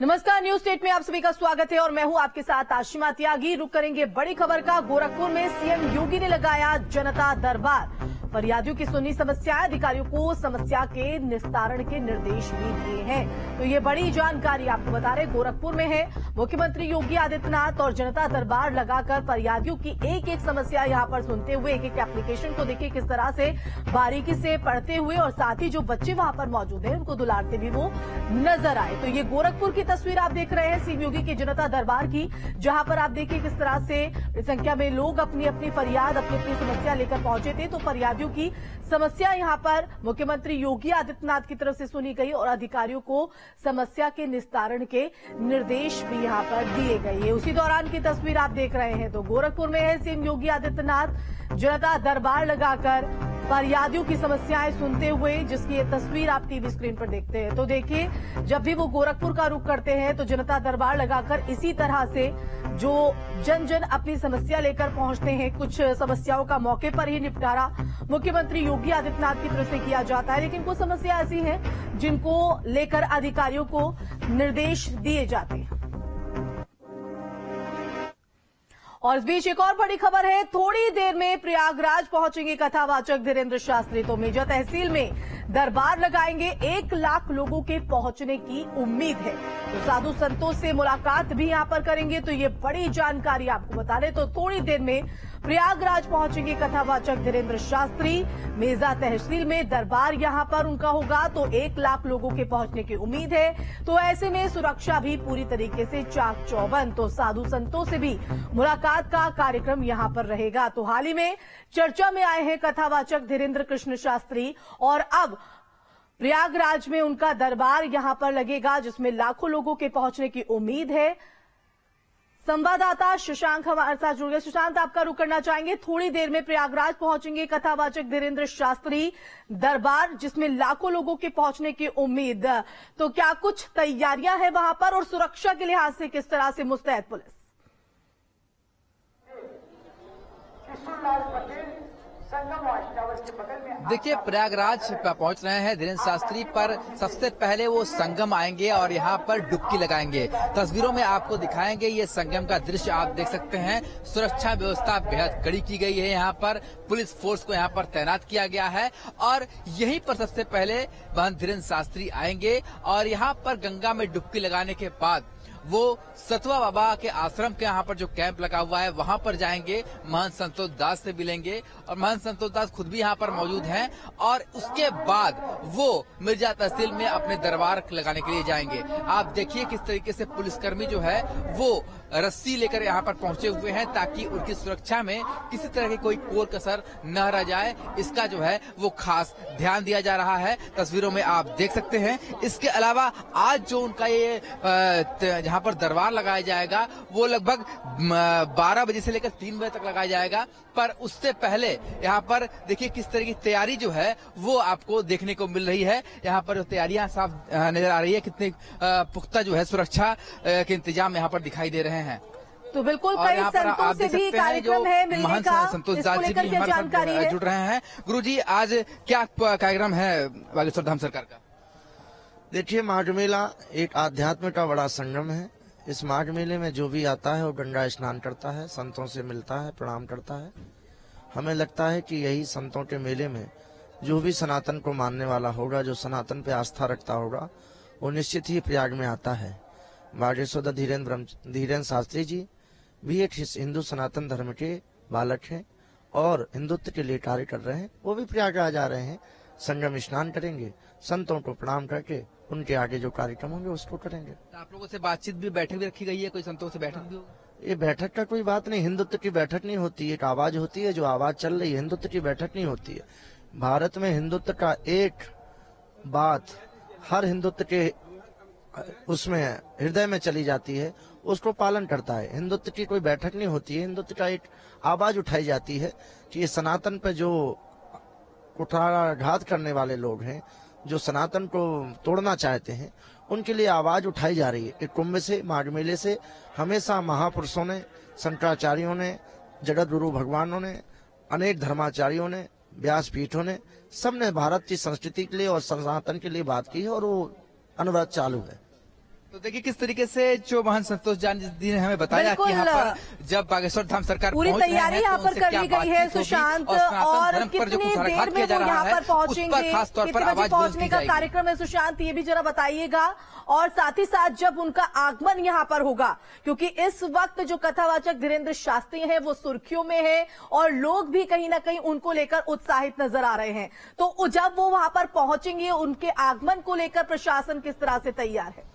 नमस्कार, news state में आप सभी का स्वागत है और मैं हूं आपके साथ आशिमा त्यागी। रुक करेंगे बड़ी खबर का। गोरखपुर में सीएम योगी ने लगाया जनता दरबार। फरियादियों की सुनी समस्याएं, अधिकारियों को समस्या के निस्तारण के निर्देश भी दिए हैं। तो ये बड़ी जानकारी आपको बता रहे गोरखपुर में है। मुख्यमंत्री योगी आदित्यनाथ और जनता दरबार लगाकर फरियादियों की एक एक समस्या यहां पर सुनते हुए एक एक एप्लीकेशन को देखिए किस तरह से बारीकी से पढ़ते हुए और साथ ही जो बच्चे वहां पर मौजूद हैं उनको दुलारते भी वो नजर आए। तो ये गोरखपुर की तस्वीर आप देख रहे हैं सीएम योगी की जनता दरबार की, जहां पर आप देखिए किस तरह से संख्या में लोग अपनी अपनी फरियाद, अपनी अपनी समस्या लेकर पहुंचे थे। तो फरियादियों की समस्या यहां पर मुख्यमंत्री योगी आदित्यनाथ की तरफ से सुनी गई और अधिकारियों को समस्या के निस्तारण के निर्देश भी यहां पर दिए गए। उसी दौरान की तस्वीर आप देख रहे हैं। तो गोरखपुर में है सीएम योगी आदित्यनाथ जनता दरबार लगाकर फरियादियों की समस्याएं सुनते हुए, जिसकी ये तस्वीर आप टीवी स्क्रीन पर देखते हैं। तो देखिए, जब भी वो गोरखपुर का रुख करते हैं तो जनता दरबार लगाकर इसी तरह से जो जन जन अपनी समस्या लेकर पहुंचते हैं, कुछ समस्याओं का मौके पर ही निपटारा मुख्यमंत्री योगी आदित्यनाथ की तरफ से किया जाता है। लेकिन कुछ समस्या ऐसी हैं जिनको लेकर अधिकारियों को निर्देश दिए जाते हैं। और इस बीच एक और बड़ी खबर है। थोड़ी देर में प्रयागराज पहुंचेंगे कथावाचक धीरेन्द्र शास्त्री। तो मेजा तहसील में दरबार लगाएंगे। 1 लाख लोगों के पहुंचने की उम्मीद है। तो साधु संतों से मुलाकात भी यहां पर करेंगे। तो ये बड़ी जानकारी आपको बता दें। तो थोड़ी देर में प्रयागराज पहुंचेंगे कथावाचक धीरेन्द्र शास्त्री। मेजा तहसील में दरबार यहां पर उनका होगा। तो 1 लाख लोगों के पहुंचने की उम्मीद है। तो ऐसे में सुरक्षा भी पूरी तरीके से चाक चौबंद। तो साधु संतों से भी मुलाकात का कार्यक्रम यहां पर रहेगा। तो हाल ही में चर्चा में आए हैं कथावाचक धीरेन्द्र कृष्ण शास्त्री और अब प्रयागराज में उनका दरबार यहां पर लगेगा, जिसमें लाखों लोगों के पहुंचने की उम्मीद है। संवाददाता शशांक हमारे साथ जुड़ गए। सुशांत, आपका रुख करना चाहेंगे। थोड़ी देर में प्रयागराज पहुंचेंगे कथावाचक धीरेन्द्र शास्त्री, दरबार जिसमें लाखों लोगों के पहुंचने की उम्मीद। तो क्या कुछ तैयारियां हैं वहां पर और सुरक्षा के लिहाज से किस तरह से मुस्तैद पुलिस? देखिए, प्रयागराज पहुंच रहे हैं धीरेन्द्र शास्त्री, पर सबसे पहले वो संगम आएंगे और यहाँ पर डुबकी लगाएंगे। तस्वीरों में आपको दिखाएंगे ये संगम का दृश्य आप देख सकते हैं। सुरक्षा व्यवस्था बेहद कड़ी की गई है। यहाँ पर पुलिस फोर्स को यहाँ पर तैनात किया गया है और यहीं पर सबसे पहले महंत धीरेन्द्र शास्त्री आएंगे और यहाँ पर गंगा में डुबकी लगाने के बाद वो सतवा बाबा के आश्रम के यहाँ पर जो कैंप लगा हुआ है वहां पर जाएंगे। महंत संतोष दास से मिलेंगे और महंत संतोष दास खुद भी यहाँ पर मौजूद हैं और उसके बाद वो मिर्जा तहसील में अपने दरबार लगाने के लिए जाएंगे। आप देखिए किस तरीके से पुलिसकर्मी जो है वो रस्सी लेकर यहाँ पर पहुंचे हुए हैं ताकि उनकी सुरक्षा में किसी तरह की कोई कोर कसर न रह जाए। इसका जो है वो खास ध्यान दिया जा रहा है। तस्वीरों में आप देख सकते हैं। इसके अलावा आज जो उनका ये जहाँ पर दरबार लगाया जाएगा वो लगभग 12 बजे से लेकर 3 बजे तक लगाया जाएगा। पर उससे पहले यहाँ पर देखिए किस तरह की तैयारी जो है वो आपको देखने को मिल रही है। यहाँ पर तैयारियां साफ नजर आ रही है। कितनी पुख्ता जो है सुरक्षा के इंतजाम यहाँ पर दिखाई दे रहे हैं। तो बिल्कुल कई संतों से भी कार्यक्रम है मिलने का, संतोष दास जी भी हमारे साथ जुड़ रहे हैं। गुरुजी, आज क्या कार्यक्रम है बागेश्वर धाम सरकार का? देखिए, माघ मेला एक आध्यात्म का बड़ा संगम है। इस माघ मेले में जो भी आता है वो गंगा स्नान करता है, संतों से मिलता है, प्रणाम करता है। हमें लगता है कि यही संतों के मेले में जो भी सनातन को मानने वाला होगा, जो सनातन पे आस्था रखता होगा, वो निश्चित ही प्रयाग में आता है। बागेश्वर धीरेन्द्र शास्त्री जी भी एक हिंदू सनातन धर्म के बालक हैं और हिंदुत्व के लिए कार्य कर रहे हैं। वो भी प्रयागराज आ रहे हैं, संगम स्नान करेंगे, संतों को प्रणाम करके उनके आगे जो कार्यक्रम होंगे उसको करेंगे। तो आप लोगों से बातचीत भी, बैठक भी रखी गई है? कोई संतों से बैठक भी होगी? ये बैठक का कोई बात नहीं। हिंदुत्व की बैठक नहीं होती, एक आवाज होती है। जो आवाज चल रही है, हिंदुत्व की बैठक नहीं होती है। भारत में हिंदुत्व का एक बात हर हिंदुत्व के उसमें हृदय में चली जाती है, उसको पालन करता है। हिंदुत्व की कोई बैठक नहीं होती है। हिंदुत्व का एक आवाज उठाई जाती है कि ये सनातन पे जो कुठाराघात करने वाले लोग हैं, जो सनातन को तोड़ना चाहते हैं, उनके लिए आवाज उठाई जा रही है। एक कुंभ से, माघ मेले से हमेशा महापुरुषों ने, शंकराचार्यों ने, जगत गुरु भगवानों ने, अनेक धर्माचार्यों ने, व्यासपीठों ने, सबने भारत की संस्कृति के लिए और सनातन के लिए बात की है और वो अनवरत चालू है। तो देखिए किस तरीके से जो महंत संतोष जान जी ने हमें बताया कि यहाँ पर जब बागेश्वर धाम सरकार पूरी तैयारी यहाँ पर कर ली गई है सुशांत, और कितनी देर में वो यहाँ पर पहुंचेंगे, कितने बजे पहुंचने का कार्यक्रम है सुशांत, ये भी जरा बताइएगा। और साथ ही साथ जब उनका आगमन यहाँ पर होगा, क्योंकि इस वक्त जो कथावाचक धीरेन्द्र शास्त्री हैं वो सुर्खियों में है और लोग भी कहीं ना कहीं उनको लेकर उत्साहित नजर आ रहे हैं, तो जब वो वहां पर पहुंचेंगे उनके आगमन को लेकर प्रशासन किस तरह से तैयार है?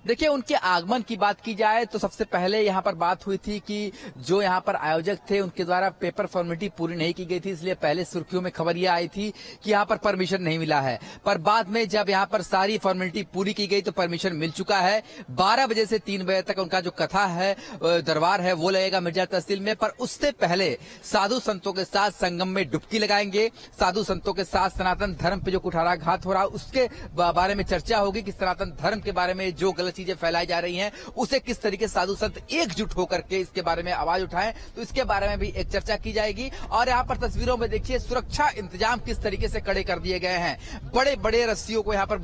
देखिए उनके आगमन की बात की जाए तो सबसे पहले यहाँ पर बात हुई थी कि जो यहाँ पर आयोजक थे उनके द्वारा पेपर फॉर्मेलिटी पूरी नहीं की गई थी, इसलिए पहले सुर्खियों में खबर यह आई थी कि यहाँ पर परमिशन नहीं मिला है। पर बाद में जब यहाँ पर सारी फॉर्मेलिटी पूरी की गई तो परमिशन मिल चुका है। 12 बजे से 3 बजे तक उनका जो कथा है दरबार है वो लगेगा मिर्जा तहसील में। पर उससे पहले साधु संतों के साथ संगम में डुबकी लगाएंगे। साधु संतों के साथ सनातन धर्म पे जो कुठाराघात हो रहा है उसके बारे में चर्चा होगी कि सनातन धर्म के बारे में जो गलत चीजें फैलाई जा रही हैं उसे किस तरीके से साधु संत एकजुट होकर के इसके बारे में आवाज उठाएं, तो इसके बारे में भी एक चर्चा की जाएगी। और यहाँ पर तस्वीरों में देखिए सुरक्षा इंतजाम किस तरीके से कड़े कर दिए गए हैं। बड़े बड़े रस्सियों को यहाँ पर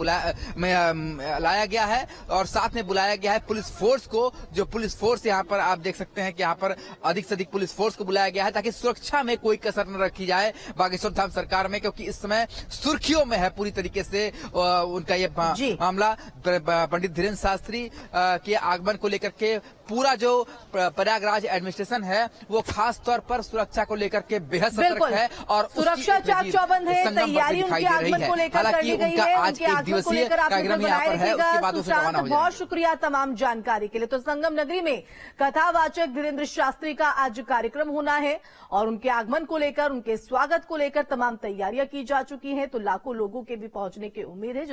लाया गया है और साथ में बुलाया गया है पुलिस फोर्स को। जो पुलिस फोर्स यहाँ पर आप देख सकते हैं कि यहाँ पर अधिक से अधिक पुलिस फोर्स को बुलाया गया है ताकि सुरक्षा में कोई कसर न रखी जाए बागेश्वर धाम सरकार में, क्योंकि इस समय सुर्खियों में है पूरी तरीके से उनका ये मामला। पंडित धीरेन्द्र शास्त्री के आगमन को लेकर के पूरा जो प्रयागराज एडमिनिस्ट्रेशन है वो खास तौर पर सुरक्षा को लेकर के बेहद सतर्क है और सुरक्षा चाक चौबंद है, तैयारी उनके आगमन को लेकर कर ली गई है। उनके आगमन को लेकर आप बनाए रखिएगा। बहुत शुक्रिया तमाम जानकारी के लिए। तो संगम नगरी में कथावाचक धीरेन्द्र शास्त्री का आज कार्यक्रम होना है और उनके आगमन को लेकर, उनके स्वागत को लेकर तमाम तैयारियां की जा चुकी हैं, तो लाखों लोगों के भी पहुंचने की उम्मीद है।